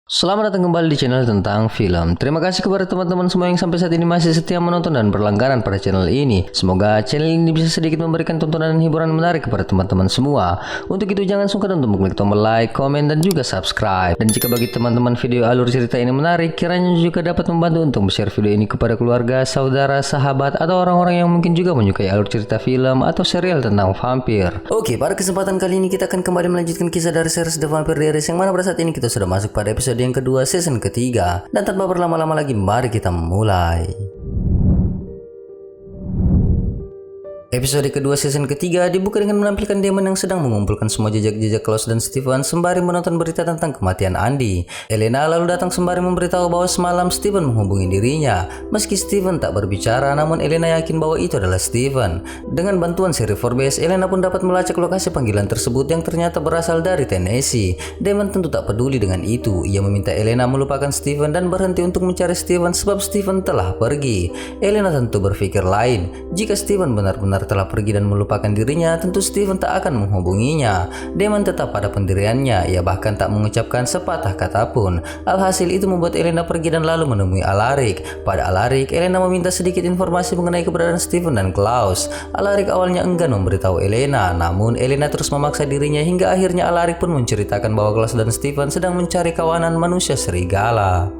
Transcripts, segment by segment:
Selamat datang kembali di channel tentang film. Terima kasih kepada teman-teman semua yang sampai saat ini masih setia menonton dan berlangganan pada channel ini. Semoga channel ini bisa sedikit memberikan tontonan dan hiburan menarik kepada teman-teman semua. Untuk itu jangan sungkan untuk mengklik tombol like, komen, dan juga subscribe. Dan jika bagi teman-teman video alur cerita ini menarik, kiranya juga dapat membantu untuk share video ini kepada keluarga, saudara, sahabat, atau orang-orang yang mungkin juga menyukai alur cerita film atau serial tentang vampir. Oke, pada kesempatan kali ini kita akan kembali melanjutkan kisah dari series The Vampire Diaries yang mana pada saat ini kita sudah masuk pada episode yang kedua season ketiga. Dan tanpa berlama-lama lagi, mari kita mulai. Episode kedua season ketiga dibuka dengan menampilkan Damon yang sedang mengumpulkan semua jejak-jejak Klaus dan Steven sembari menonton berita tentang kematian Andy. Elena lalu datang sembari memberitahu bahwa semalam Steven menghubungi dirinya. Meski Steven tak berbicara, namun Elena yakin bahwa itu adalah Steven. Dengan bantuan seri Forbes, Elena pun dapat melacak lokasi panggilan tersebut yang ternyata berasal dari Tennessee. Damon tentu tak peduli dengan itu. Ia meminta Elena melupakan Steven dan berhenti untuk mencari Steven sebab Steven telah pergi. Elena tentu berpikir lain. Jika Steven benar-benar telah pergi dan melupakan dirinya, tentu Steven tak akan menghubunginya. Damon tetap pada pendiriannya, ia bahkan tak mengucapkan sepatah kata pun. Alhasil itu membuat Elena pergi dan lalu menemui Alaric. Pada Alaric, Elena meminta sedikit informasi mengenai keberadaan Steven dan Klaus. Alaric awalnya enggan memberitahu Elena, namun Elena terus memaksa dirinya hingga akhirnya Alaric pun menceritakan bahwa Klaus dan Steven sedang mencari kawanan manusia serigala.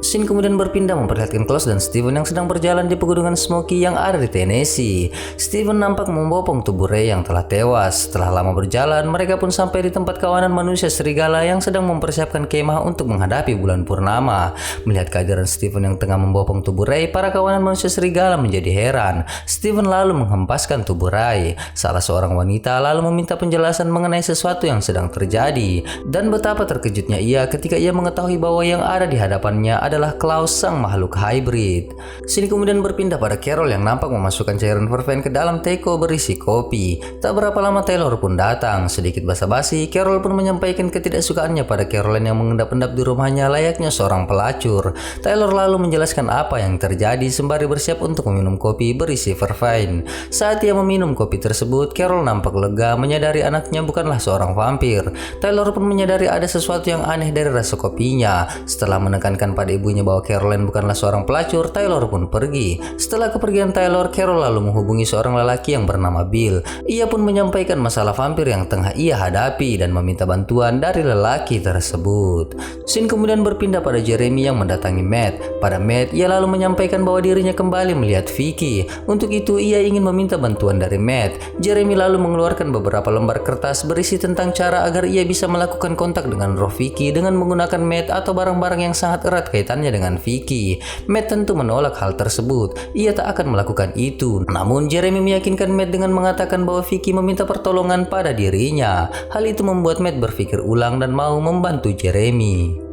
Scene kemudian berpindah memperlihatkan Klaus dan Steven yang sedang berjalan di pegunungan Smoky yang ada di Tennessee. Steven nampak membopong tubuh Ray yang telah tewas. Setelah lama berjalan, mereka pun sampai di tempat kawanan manusia serigala yang sedang mempersiapkan kemah untuk menghadapi bulan purnama. Melihat kehadiran Steven yang tengah membopong tubuh Ray, para kawanan manusia serigala menjadi heran. Steven lalu menghempaskan tubuh Ray. Salah seorang wanita lalu meminta penjelasan mengenai sesuatu yang sedang terjadi. Dan betapa terkejutnya ia ketika ia mengetahui bahwa yang ada di hadapannya adalah Klaus, sang makhluk hybrid. Sini kemudian berpindah pada Carol yang nampak memasukkan cairan vervain ke dalam teko berisi kopi. Tak berapa lama Taylor pun datang. Sedikit basa-basi, Carol pun menyampaikan ketidaksukaannya pada Caroline yang mengendap-endap di rumahnya layaknya seorang pelacur. Taylor lalu menjelaskan apa yang terjadi sembari bersiap untuk meminum kopi berisi vervain. Saat ia meminum kopi tersebut, Carol nampak lega menyadari anaknya bukanlah seorang vampir. Taylor pun menyadari ada sesuatu yang aneh dari rasa kopinya. Setelah menekankan pada ibunya bahwa Caroline bukanlah seorang pelacur, Taylor pun pergi. Setelah kepergian Taylor, Carol lalu menghubungi seorang lelaki yang bernama Bill. Ia pun menyampaikan masalah vampir yang tengah ia hadapi dan meminta bantuan dari lelaki tersebut. Scene kemudian berpindah pada Jeremy yang mendatangi Matt. Pada Matt, ia lalu menyampaikan bahwa dirinya kembali melihat Vicky. Untuk itu, ia ingin meminta bantuan dari Matt. Jeremy lalu mengeluarkan beberapa lembar kertas berisi tentang cara agar ia bisa melakukan kontak dengan roh Vicky dengan menggunakan Matt atau barang-barang yang sangat erat kaitannya dengan Vicky. Matt tentu menolak hal tersebut. Ia tak akan melakukan itu. Namun Jeremy meyakinkan Matt dengan mengatakan bahwa Vicky meminta pertolongan pada dirinya. Hal itu membuat Matt berpikir ulang dan mau membantu Jeremy.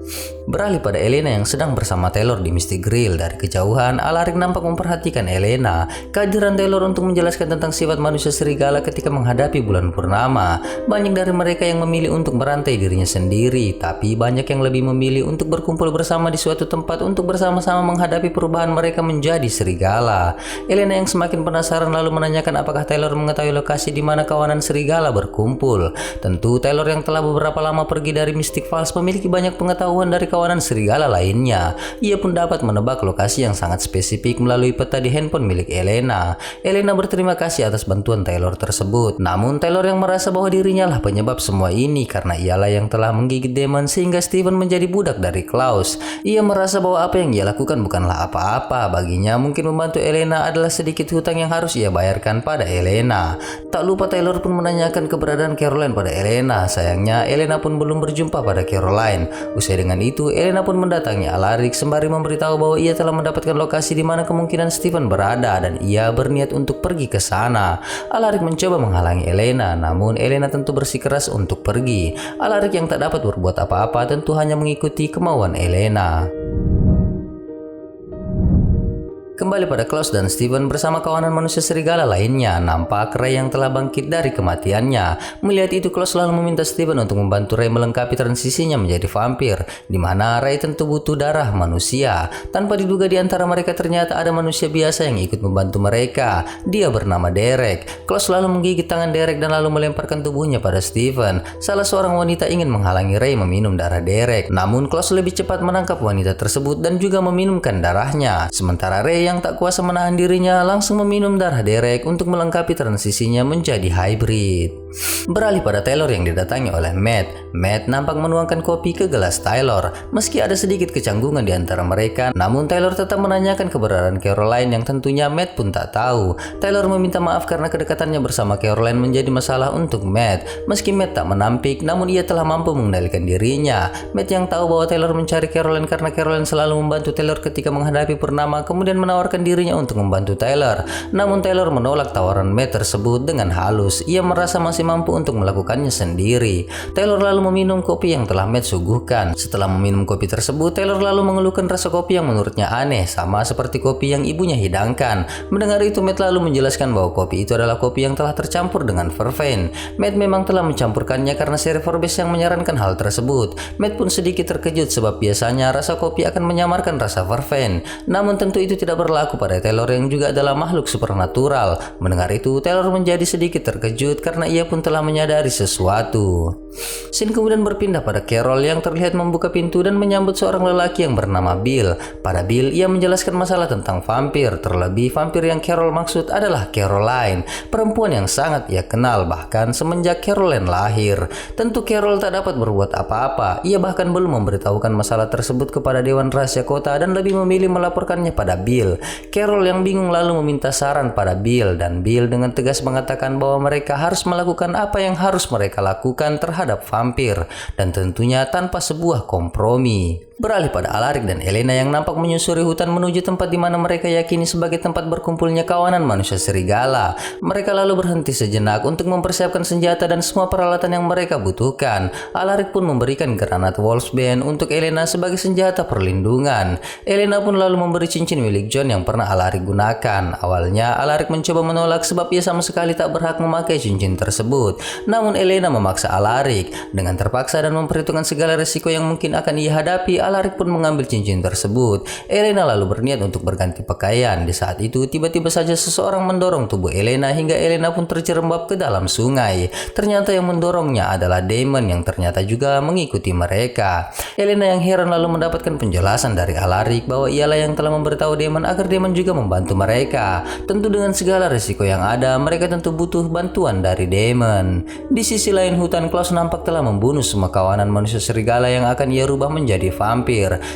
Beralih pada Elena yang sedang bersama Taylor di Misty Grill. Dari kejauhan, Alaric nampak memperhatikan Elena. Kehadiran Taylor untuk menjelaskan tentang sifat manusia serigala ketika menghadapi bulan purnama. Banyak dari mereka yang memilih untuk merantai dirinya sendiri, tapi banyak yang lebih memilih untuk berkumpul bersama di suatu tempat untuk bersama-sama menghadapi perubahan mereka menjadi serigala. Elena yang semakin penasaran lalu menanyakan apakah Taylor mengetahui lokasi di mana kawanan serigala berkumpul. Tentu Taylor yang telah beberapa lama pergi dari Mystic Falls memiliki banyak pengetahuan dari kawanan serigala lainnya. Ia pun dapat menebak lokasi yang sangat spesifik melalui peta di handphone milik Elena. Elena berterima kasih atas bantuan Taylor tersebut. Namun Taylor yang merasa bahwa dirinya lah penyebab semua ini karena ialah yang telah menggigit Damon sehingga Steven menjadi budak dari Klaus. Ia merasa bahwa apa yang ia lakukan bukanlah apa-apa. Baginya mungkin membantu Elena adalah sedikit hutang yang harus ia bayarkan pada Elena. Tak lupa Taylor pun menanyakan keberadaan Caroline pada Elena. Sayangnya Elena pun belum berjumpa pada Caroline. Usai dengan itu, Elena pun mendatangi Alaric sembari memberitahu bahwa ia telah mendapatkan lokasi di mana kemungkinan Steven berada dan ia berniat untuk pergi ke sana. Alaric mencoba menghalangi Elena, namun Elena tentu bersikeras untuk pergi. Alaric yang tak dapat berbuat apa-apa tentu hanya mengikuti kemauan Elena. Kembali pada Klaus dan Steven bersama kawanan manusia serigala lainnya, nampak Ray yang telah bangkit dari kematiannya. Melihat itu, Klaus lalu meminta Steven untuk membantu Ray melengkapi transisinya menjadi vampir, di mana Ray tentu butuh darah manusia. Tanpa diduga di antara mereka ternyata ada manusia biasa yang ikut membantu mereka. Dia bernama Derek. Klaus lalu menggigit tangan Derek dan lalu melemparkan tubuhnya pada Steven. Salah seorang wanita ingin menghalangi Ray meminum darah Derek, namun Klaus lebih cepat menangkap wanita tersebut dan juga meminumkan darahnya. Sementara Ray yang tak kuasa menahan dirinya langsung meminum darah Derek untuk melengkapi transisinya menjadi hybrid. Beralih pada Taylor yang didatangi oleh Matt. Matt nampak menuangkan kopi ke gelas Taylor. Meski ada sedikit kecanggungan di antara mereka, namun Taylor tetap menanyakan keberadaan Caroline yang tentunya Matt pun tak tahu. Taylor meminta maaf karena kedekatannya bersama Caroline menjadi masalah untuk Matt. Meski Matt tak menampik, namun ia telah mampu mengendalikan dirinya. Matt yang tahu bahwa Taylor mencari Caroline karena Caroline selalu membantu Taylor ketika menghadapi Purnama, kemudian menawarkan dirinya untuk membantu Taylor. Namun Taylor menolak tawaran Matt tersebut dengan halus. Ia merasa masih mampu untuk melakukannya sendiri. Taylor lalu meminum kopi yang telah Matt suguhkan. Setelah meminum kopi tersebut, Taylor lalu mengeluhkan rasa kopi yang menurutnya aneh, sama seperti kopi yang ibunya hidangkan. Mendengar itu, Matt lalu menjelaskan bahwa kopi itu adalah kopi yang telah tercampur dengan vervain. Matt memang telah mencampurkannya karena seri Forbes yang menyarankan hal tersebut. Matt pun sedikit terkejut sebab biasanya rasa kopi akan menyamarkan rasa vervain. Namun tentu itu tidak berlaku pada Taylor yang juga adalah makhluk supernatural. Mendengar itu, Taylor menjadi sedikit terkejut karena ia pun telah menyadari sesuatu. Scene kemudian berpindah pada Carol yang terlihat membuka pintu dan menyambut seorang lelaki yang bernama Bill. Pada Bill, ia menjelaskan masalah tentang vampir. Terlebih, vampir yang Carol maksud adalah Caroline, perempuan yang sangat ia kenal bahkan semenjak Caroline lahir. Tentu Carol tak dapat berbuat apa-apa. Ia bahkan belum memberitahukan masalah tersebut kepada Dewan Rahasia Kota dan lebih memilih melaporkannya pada Bill. Carol yang bingung lalu meminta saran pada Bill, dan Bill dengan tegas mengatakan bahwa mereka harus melakukan apa yang harus mereka lakukan terhadap vampir, dan tentunya tanpa sebuah kompromi. Beralih pada Alaric dan Elena yang nampak menyusuri hutan menuju tempat di mana mereka yakini sebagai tempat berkumpulnya kawanan manusia serigala. Mereka lalu berhenti sejenak untuk mempersiapkan senjata dan semua peralatan yang mereka butuhkan. Alaric pun memberikan granat Wolfsbane untuk Elena sebagai senjata perlindungan. Elena pun lalu memberi cincin milik John yang pernah Alaric gunakan. Awalnya Alaric mencoba menolak sebab ia sama sekali tak berhak memakai cincin tersebut. Namun Elena memaksa Alaric. Dengan terpaksa dan memperhitungkan segala resiko yang mungkin akan ia hadapi, Alaric pun mengambil cincin tersebut. Elena lalu berniat untuk berganti pakaian. Di saat itu, tiba-tiba saja seseorang mendorong tubuh Elena hingga Elena pun terjerembab ke dalam sungai. Ternyata yang mendorongnya adalah Damon yang ternyata juga mengikuti mereka. Elena yang heran lalu mendapatkan penjelasan dari Alaric bahwa ialah yang telah memberitahu Damon agar Damon juga membantu mereka. Tentu dengan segala risiko yang ada, mereka tentu butuh bantuan dari Damon. Di sisi lain hutan, Klaus nampak telah membunuh semua kawanan manusia serigala yang akan ia rubah menjadi vampir.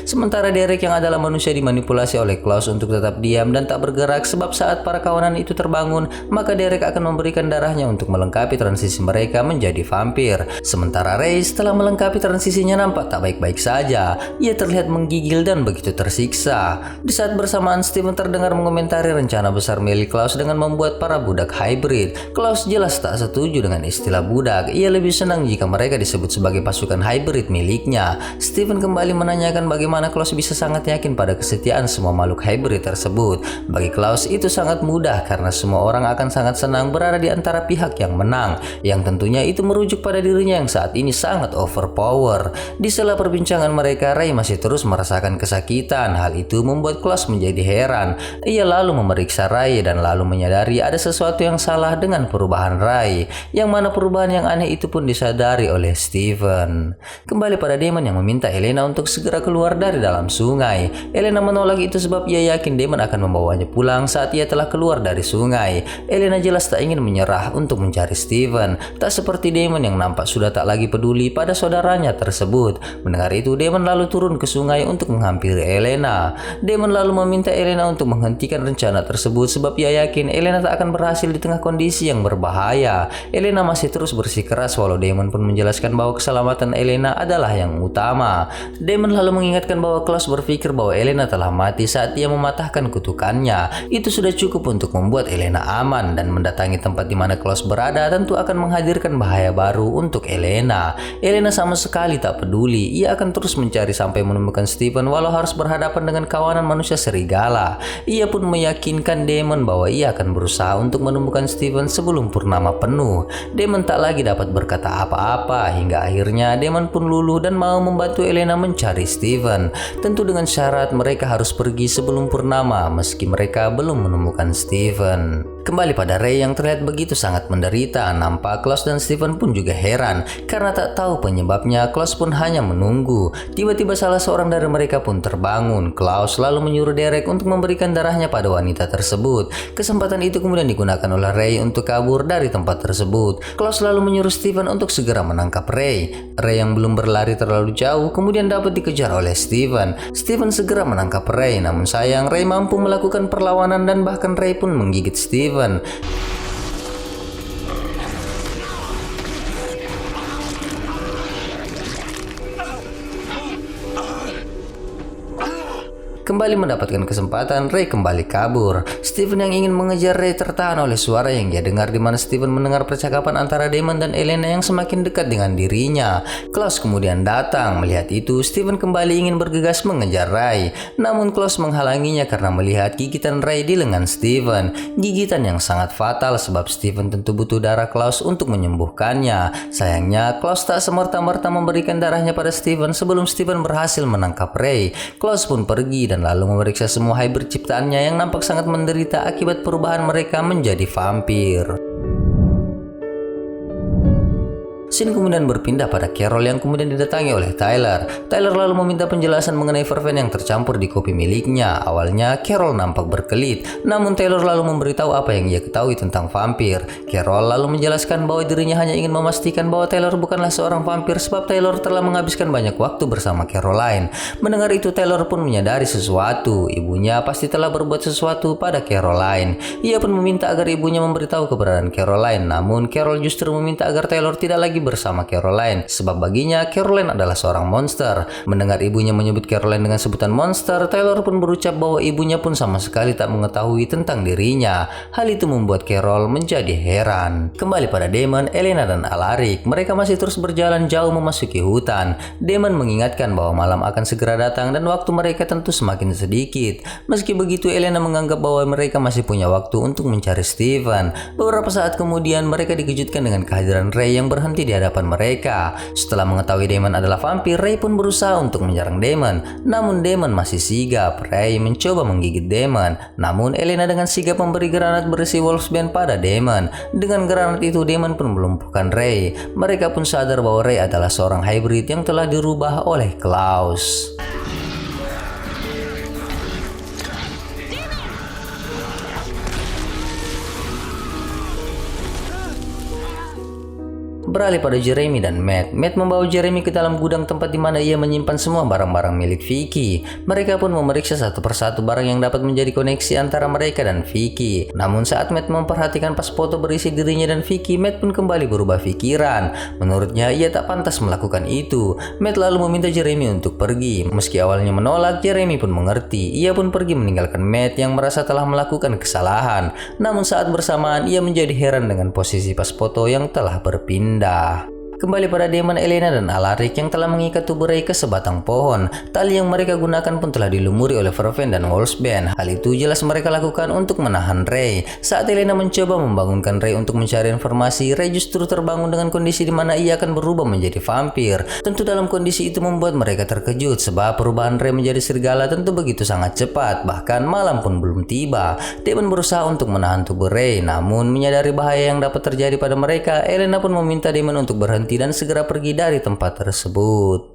Sementara Derek yang adalah manusia dimanipulasi oleh Klaus untuk tetap diam dan tak bergerak sebab saat para kawanan itu terbangun, maka Derek akan memberikan darahnya untuk melengkapi transisi mereka menjadi vampir. Sementara Ray setelah melengkapi transisinya nampak tak baik-baik saja. Ia terlihat menggigil dan begitu tersiksa. Di saat bersamaan, Steven terdengar mengomentari rencana besar milik Klaus dengan membuat para budak hybrid. Klaus jelas tak setuju dengan istilah budak. Ia lebih senang jika mereka disebut sebagai pasukan hybrid miliknya. Steven kembali menanyakan bagaimana Klaus bisa sangat yakin pada kesetiaan semua makhluk hybrid tersebut. Bagi Klaus itu sangat mudah karena semua orang akan sangat senang berada di antara pihak yang menang, yang tentunya itu merujuk pada dirinya yang saat ini sangat overpower. Di sela perbincangan mereka, Ray masih terus merasakan kesakitan. Hal itu membuat Klaus menjadi heran. Ia lalu memeriksa Ray dan lalu menyadari ada sesuatu yang salah dengan perubahan Ray, yang mana perubahan yang aneh itu pun disadari oleh Steven. Kembali pada Damon yang meminta Elena untuk segera keluar dari dalam sungai. Elena menolak itu sebab ia yakin Damon akan membawanya pulang saat ia telah keluar dari sungai. Elena jelas tak ingin menyerah untuk mencari Steven. Tak seperti Damon yang nampak sudah tak lagi peduli pada saudaranya tersebut. Mendengar itu, Damon lalu turun ke sungai untuk menghampiri Elena. Damon lalu meminta Elena untuk menghentikan rencana tersebut sebab ia yakin Elena tak akan berhasil di tengah kondisi yang berbahaya. Elena masih terus bersikeras walau Damon pun menjelaskan bahwa keselamatan Elena adalah yang utama. Damon lalu mengingatkan bahwa Klaus berpikir bahwa Elena telah mati saat ia mematahkan kutukannya. Itu sudah cukup untuk membuat Elena aman, dan mendatangi tempat di mana Klaus berada tentu akan menghadirkan bahaya baru untuk Elena. Elena sama sekali tak peduli. Ia akan terus mencari sampai menemukan Steven walau harus berhadapan dengan kawanan manusia serigala. serigala. Ia pun meyakinkan Damon bahwa ia akan berusaha untuk menemukan Steven sebelum purnama penuh. Damon tak lagi dapat berkata apa-apa hingga akhirnya Damon pun luluh dan mau membantu Elena mencari Steven. Tentu dengan syarat mereka harus pergi sebelum purnama meski mereka belum menemukan Steven. Kembali pada Ray yang terlihat begitu sangat menderita, nampak Klaus dan Steven pun juga heran karena tak tahu penyebabnya. Klaus pun hanya menunggu. Tiba-tiba salah seorang dari mereka pun terbangun. Klaus lalu menyuruh Derek untuk memberikan darahnya pada wanita tersebut. Kesempatan itu kemudian digunakan oleh Ray untuk kabur dari tempat tersebut. Klaus lalu menyuruh Steven untuk segera menangkap Ray. Ray yang belum berlari terlalu jauh kemudian dapat dikejar oleh Steven. Steven segera menangkap Ray, namun sayang Ray mampu melakukan perlawanan dan bahkan Ray pun menggigit Steven. Kembali mendapatkan kesempatan, Ray kembali kabur. Steven yang ingin mengejar Ray tertahan oleh suara yang dia dengar di mana Steven mendengar percakapan antara Damon dan Elena yang semakin dekat dengan dirinya. Klaus kemudian datang. Melihat itu, Steven kembali ingin bergegas mengejar Ray. Namun Klaus menghalanginya karena melihat gigitan Ray di lengan Steven. Gigitan yang sangat fatal sebab Steven tentu butuh darah Klaus untuk menyembuhkannya. Sayangnya, Klaus tak semerta-merta memberikan darahnya pada Steven sebelum Steven berhasil menangkap Ray. Klaus pun pergi dan lalu memeriksa semua hybrid ciptaannya yang nampak sangat menderita akibat perubahan mereka menjadi vampir. Scene kemudian berpindah pada Carol yang kemudian didatangi oleh Tyler. Tyler lalu meminta penjelasan mengenai verven yang tercampur di kopi miliknya. Awalnya Carol nampak berkelit, namun Tyler lalu memberitahu apa yang ia ketahui tentang vampir. Carol lalu menjelaskan bahwa dirinya hanya ingin memastikan bahwa Tyler bukanlah seorang vampir sebab Tyler telah menghabiskan banyak waktu bersama Caroline. Mendengar itu Tyler pun menyadari sesuatu. Ibunya pasti telah berbuat sesuatu pada Caroline. Ia pun meminta agar ibunya memberitahu keberadaan Caroline, namun Carol justru meminta agar Tyler tidak lagi bersama Caroline sebab baginya Caroline adalah seorang monster. Mendengar ibunya menyebut Caroline dengan sebutan monster, Tyler pun berucap bahwa ibunya pun sama sekali tak mengetahui tentang dirinya. Hal itu membuat Carol menjadi heran. Kembali pada Damon, Elena dan Alaric, mereka masih terus berjalan jauh memasuki hutan. Damon mengingatkan bahwa malam akan segera datang dan waktu mereka tentu semakin sedikit. Meski begitu, Elena menganggap bahwa mereka masih punya waktu untuk mencari Steven. Beberapa saat kemudian mereka dikejutkan dengan kehadiran Ray yang berhenti di hadapan mereka. Setelah mengetahui Damon adalah vampir, Ray pun berusaha untuk menyerang Damon. Namun Damon masih sigap. Ray mencoba menggigit Damon. Namun Elena dengan sigap memberi granat berisi Wolfsbane pada Damon. Dengan granat itu Damon pun melumpuhkan Ray. Mereka pun sadar bahwa Ray adalah seorang hybrid yang telah dirubah oleh Klaus. Beralih pada Jeremy dan Matt. Matt membawa Jeremy ke dalam gudang tempat di mana ia menyimpan semua barang-barang milik Vicky. Mereka pun memeriksa satu persatu barang yang dapat menjadi koneksi antara mereka dan Vicky. Namun saat Matt memperhatikan pas foto berisi dirinya dan Vicky, Matt pun kembali berubah pikiran. Menurutnya ia tak pantas melakukan itu. Matt lalu meminta Jeremy untuk pergi. Meski awalnya menolak, Jeremy pun mengerti. Ia pun pergi meninggalkan Matt yang merasa telah melakukan kesalahan. Namun saat bersamaan ia menjadi heran dengan posisi pas foto yang telah berpindah. Kembali pada Damon, Elena dan Alaric yang telah mengikat tubuh Ray ke sebatang pohon. Tali yang mereka gunakan pun telah dilumuri oleh verven dan Wolfsbane. Hal itu jelas mereka lakukan untuk menahan Ray. Saat Elena mencoba membangunkan Ray untuk mencari informasi, Ray justru terbangun dengan kondisi di mana ia akan berubah menjadi vampir. Tentu dalam kondisi itu membuat mereka terkejut sebab perubahan Ray menjadi serigala tentu begitu sangat cepat. Bahkan malam pun belum tiba. Damon berusaha untuk menahan tubuh Ray, namun menyadari bahaya yang dapat terjadi pada mereka, Elena pun meminta Damon untuk berhenti dan segera pergi dari tempat tersebut.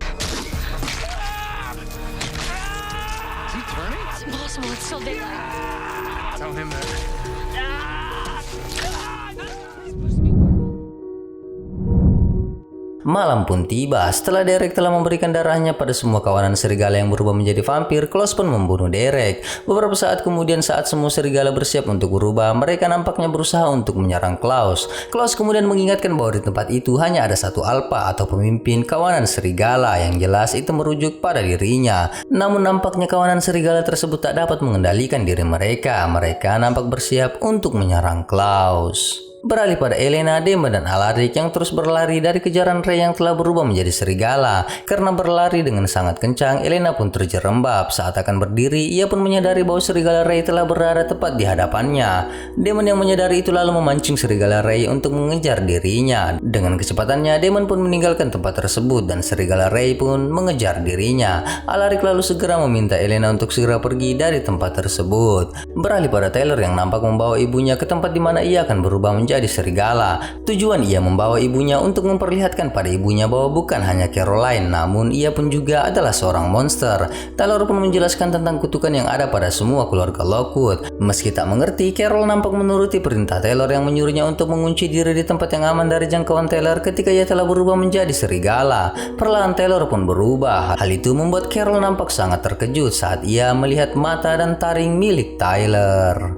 Malam pun tiba. Setelah Derek telah memberikan darahnya pada semua kawanan serigala yang berubah menjadi vampir, Klaus pun membunuh Derek. Beberapa saat kemudian saat semua serigala bersiap untuk berubah, mereka nampaknya berusaha untuk menyerang Klaus. Klaus kemudian mengingatkan bahwa di tempat itu hanya ada satu alpha atau pemimpin kawanan serigala, yang jelas itu merujuk pada dirinya. Namun nampaknya kawanan serigala tersebut tak dapat mengendalikan diri mereka. Mereka nampak bersiap untuk menyerang Klaus. Beralih pada Elena, Damon, dan Alaric yang terus berlari dari kejaran Ray yang telah berubah menjadi serigala. Karena berlari dengan sangat kencang, Elena pun terjerembab. Saat akan berdiri, ia pun menyadari bahwa serigala Ray telah berada tepat di hadapannya. Damon yang menyadari itu lalu memancing serigala Ray untuk mengejar dirinya. Dengan kecepatannya, Damon pun meninggalkan tempat tersebut dan serigala Ray pun mengejar dirinya. Alaric lalu segera meminta Elena untuk segera pergi dari tempat tersebut. Beralih pada Taylor yang nampak membawa ibunya ke tempat di mana ia akan berubah menjadi serigala. Tujuan ia membawa ibunya untuk memperlihatkan pada ibunya bahwa bukan hanya Caroline, namun ia pun juga adalah seorang monster. Taylor pun menjelaskan tentang kutukan yang ada pada semua keluarga Lockwood. Meski tak mengerti, Carol nampak menuruti perintah Taylor yang menyuruhnya untuk mengunci diri di tempat yang aman dari jangkauan Taylor ketika ia telah berubah menjadi serigala. Perlahan Taylor pun berubah. Hal itu membuat Carol nampak sangat terkejut saat ia melihat mata dan taring milik Tyler.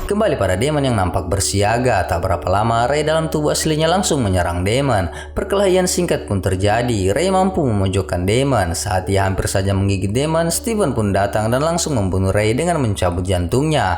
Kembali pada Damon yang nampak bersiaga. Tak berapa lama, Ray dalam tubuh aslinya langsung menyerang Damon. Perkelahian singkat pun terjadi. Ray mampu memojokkan Damon. Saat ia hampir saja menggigit Damon, Steven pun datang dan langsung membunuh Ray dengan mencabut jantungnya.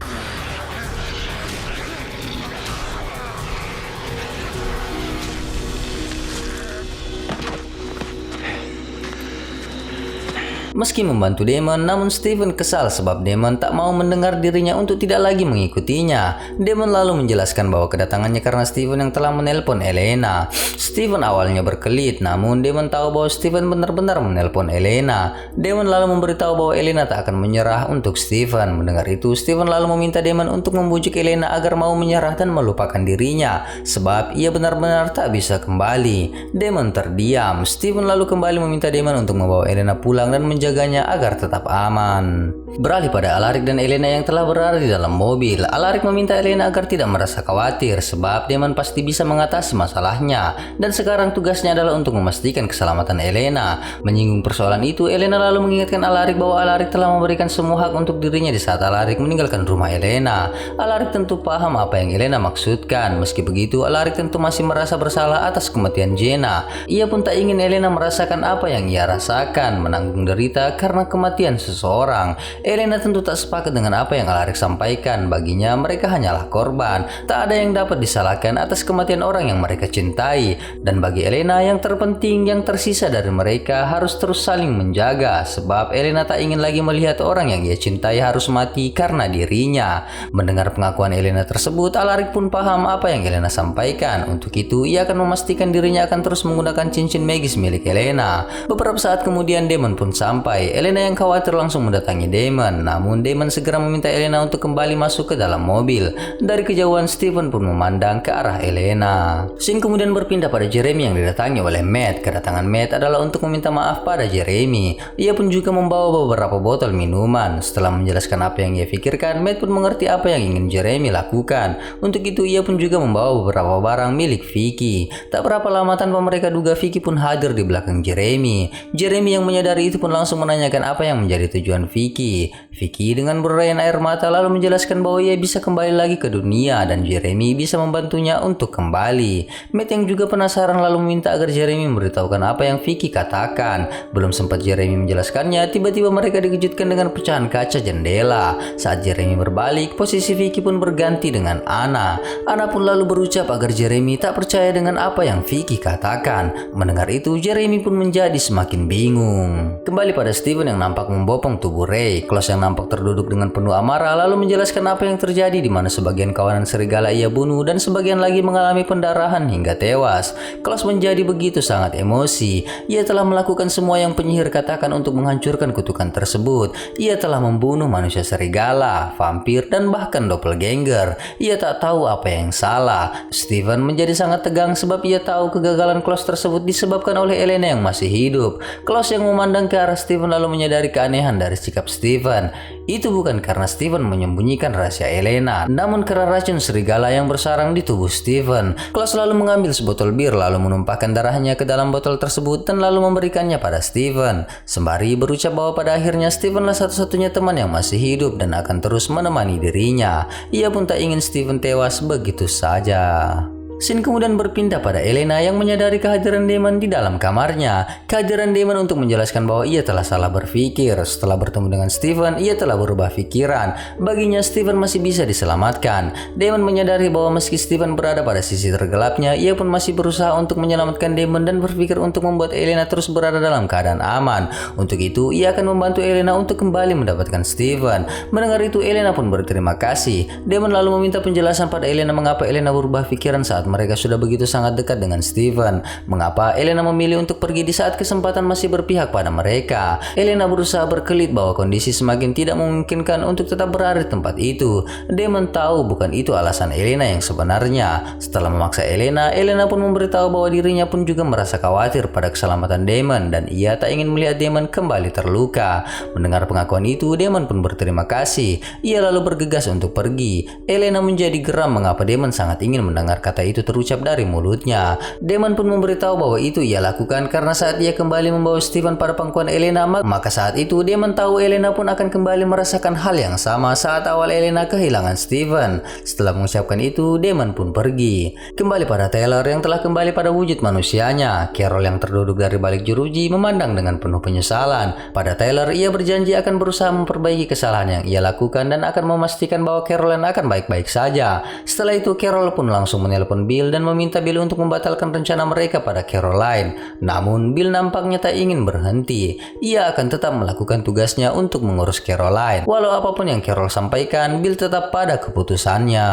Meski membantu Damon, namun Steven kesal sebab Damon tak mau mendengar dirinya untuk tidak lagi mengikutinya. Damon lalu menjelaskan bahwa kedatangannya karena Steven yang telah menelpon Elena. Steven awalnya berkelit, namun Damon tahu bahwa Steven benar-benar menelpon Elena. Damon lalu memberitahu bahwa Elena tak akan menyerah untuk Steven. Mendengar itu, Steven lalu meminta Damon untuk membujuk Elena agar mau menyerah dan melupakan dirinya, sebab ia benar-benar tak bisa kembali. Damon terdiam. Steven lalu kembali meminta Damon untuk membawa Elena pulang dan menjaganya agar tetap aman. Beralih pada Alaric dan Elena yang telah berada di dalam mobil. Alaric meminta Elena agar tidak merasa khawatir sebab Damon pasti bisa mengatasi masalahnya, dan sekarang tugasnya adalah untuk memastikan keselamatan Elena. Menyinggung persoalan itu, Elena lalu mengingatkan Alaric bahwa Alaric telah memberikan semua hak untuk dirinya di saat Alaric meninggalkan rumah Elena. Alaric tentu paham apa yang Elena maksudkan. Meski begitu, Alaric tentu masih merasa bersalah atas kematian Jenna. Ia pun tak ingin Elena merasakan apa yang ia rasakan, menanggung derita karena kematian seseorang. Elena tentu tak sepakat dengan apa yang Alaric sampaikan. Baginya mereka hanyalah korban. Tak ada yang dapat disalahkan atas kematian orang yang mereka cintai. Dan bagi Elena yang terpenting, yang tersisa dari mereka harus terus saling menjaga. Sebab Elena tak ingin lagi melihat orang yang ia cintai harus mati karena dirinya. Mendengar pengakuan Elena tersebut, Alaric pun paham apa yang Elena sampaikan. Untuk itu, ia akan memastikan dirinya akan terus menggunakan cincin magis milik Elena. Beberapa saat kemudian Damon pun sampai. Elena yang khawatir langsung mendatangi Damon. Namun Damon segera meminta Elena untuk kembali masuk ke dalam mobil. Dari kejauhan, Steven pun memandang ke arah Elena. Scene kemudian berpindah pada Jeremy yang didatangi oleh Matt. Kedatangan Matt adalah untuk meminta maaf pada Jeremy. Ia pun juga membawa beberapa botol minuman. Setelah menjelaskan apa yang ia pikirkan, Matt pun mengerti apa yang ingin Jeremy lakukan. Untuk itu ia pun juga membawa beberapa barang milik Vicky. Tak berapa lama tanpa mereka duga, Vicky pun hadir di belakang Jeremy. Jeremy yang menyadari itu pun langsung menanyakan apa yang menjadi tujuan Vicky. Vicky dengan berayan air mata lalu menjelaskan bahwa ia bisa kembali lagi ke dunia dan Jeremy bisa membantunya untuk kembali. Matt yang juga penasaran lalu meminta agar Jeremy memberitahukan apa yang Vicky katakan. Belum sempat Jeremy menjelaskannya, tiba-tiba mereka dikejutkan dengan pecahan kaca jendela. Saat Jeremy berbalik, posisi Vicky pun berganti dengan Anna. Anna pun lalu berucap agar Jeremy tak percaya dengan apa yang Vicky katakan. Mendengar itu, Jeremy pun menjadi semakin bingung. Kembali pada Steven yang nampak membopong tubuh Ray. Klaus yang nampak terduduk dengan penuh amarah lalu menjelaskan apa yang terjadi, di mana sebagian kawanan serigala ia bunuh dan sebagian lagi mengalami pendarahan hingga tewas. Klaus menjadi begitu sangat emosi. Ia telah melakukan semua yang penyihir katakan untuk menghancurkan kutukan tersebut. Ia telah membunuh manusia serigala, vampir, dan bahkan doppelganger. Ia tak tahu apa yang salah. Steven menjadi sangat tegang sebab ia tahu kegagalan Klaus tersebut disebabkan oleh Elena yang masih hidup. Klaus yang memandang ke arah Steven lalu menyadari keanehan dari sikap Steven. Itu bukan karena Steven menyembunyikan rahasia Elena, namun karena racun serigala yang bersarang di tubuh Steven. Klaus lalu mengambil sebotol bir lalu menumpahkan darahnya ke dalam botol tersebut dan lalu memberikannya pada Steven, sembari berucap bahwa pada akhirnya Stevenlah satu-satunya teman yang masih hidup dan akan terus menemani dirinya. Ia pun tak ingin Steven tewas begitu saja. Scene kemudian berpindah pada Elena yang menyadari kehadiran Damon di dalam kamarnya. Kehadiran Damon untuk menjelaskan bahwa ia telah salah berpikir. Setelah bertemu dengan Steven, ia telah berubah pikiran. Baginya Steven masih bisa diselamatkan. Damon menyadari bahwa meski Steven berada pada sisi tergelapnya, ia pun masih berusaha untuk menyelamatkan Damon dan berpikir untuk membuat Elena terus berada dalam keadaan aman. Untuk itu, ia akan membantu Elena untuk kembali mendapatkan Steven. Mendengar itu, Elena pun berterima kasih. Damon lalu meminta penjelasan pada Elena mengapa Elena berubah pikiran saat mereka sudah begitu sangat dekat dengan Steven. Mengapa Elena memilih untuk pergi di saat kesempatan masih berpihak pada mereka. Elena berusaha berkelit bahwa kondisi semakin tidak memungkinkan untuk tetap berada di tempat itu. Damon tahu bukan itu alasan Elena yang sebenarnya. Setelah memaksa Elena, Elena pun memberitahu bahwa dirinya pun juga merasa khawatir pada keselamatan Damon dan ia tak ingin melihat Damon kembali terluka. Mendengar pengakuan itu, Damon pun berterima kasih. Ia lalu bergegas untuk pergi. Elena menjadi geram mengapa Damon sangat ingin mendengar kata itu terucap dari mulutnya. Damon pun memberitahu bahwa itu ia lakukan karena saat ia kembali membawa Steven pada pangkuan Elena, maka saat itu Damon tahu Elena pun akan kembali merasakan hal yang sama saat awal Elena kehilangan Steven. Setelah mengucapkan itu, Damon pun pergi. Kembali pada Taylor yang telah kembali pada wujud manusianya. Carol yang terduduk dari balik jeruji memandang dengan penuh penyesalan. Pada Taylor, ia berjanji akan berusaha memperbaiki kesalahan yang ia lakukan dan akan memastikan bahwa Caroline akan baik-baik saja. Setelah itu, Carol pun langsung menelpon Bill dan meminta Bill untuk membatalkan rencana mereka pada Caroline. Namun, Bill nampaknya tak ingin berhenti. Ia akan tetap melakukan tugasnya untuk mengurus Caroline. Walau apapun yang Carol sampaikan, Bill tetap pada keputusannya.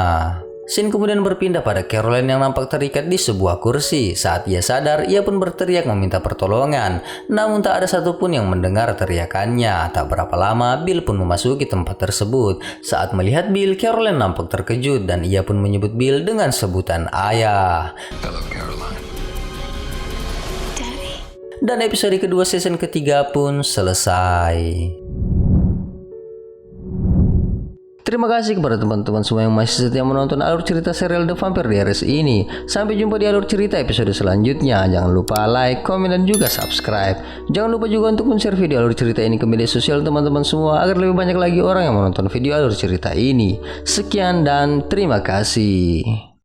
Scene kemudian berpindah pada Caroline yang nampak terikat di sebuah kursi. Saat ia sadar, ia pun berteriak meminta pertolongan. Namun tak ada satupun yang mendengar teriakannya. Tak berapa lama, Bill pun memasuki tempat tersebut. Saat melihat Bill, Caroline nampak terkejut dan ia pun menyebut Bill dengan sebutan ayah. Hello, Caroline. Daddy. Dan episode kedua season ketiga pun selesai. Terima kasih kepada teman-teman semua yang masih setia menonton alur cerita serial The Vampire Diaries ini. Sampai jumpa di alur cerita episode selanjutnya. Jangan lupa like, komen, dan juga subscribe. Jangan lupa juga untuk men-share video alur cerita ini ke media sosial teman-teman semua agar lebih banyak lagi orang yang menonton video alur cerita ini. Sekian dan terima kasih.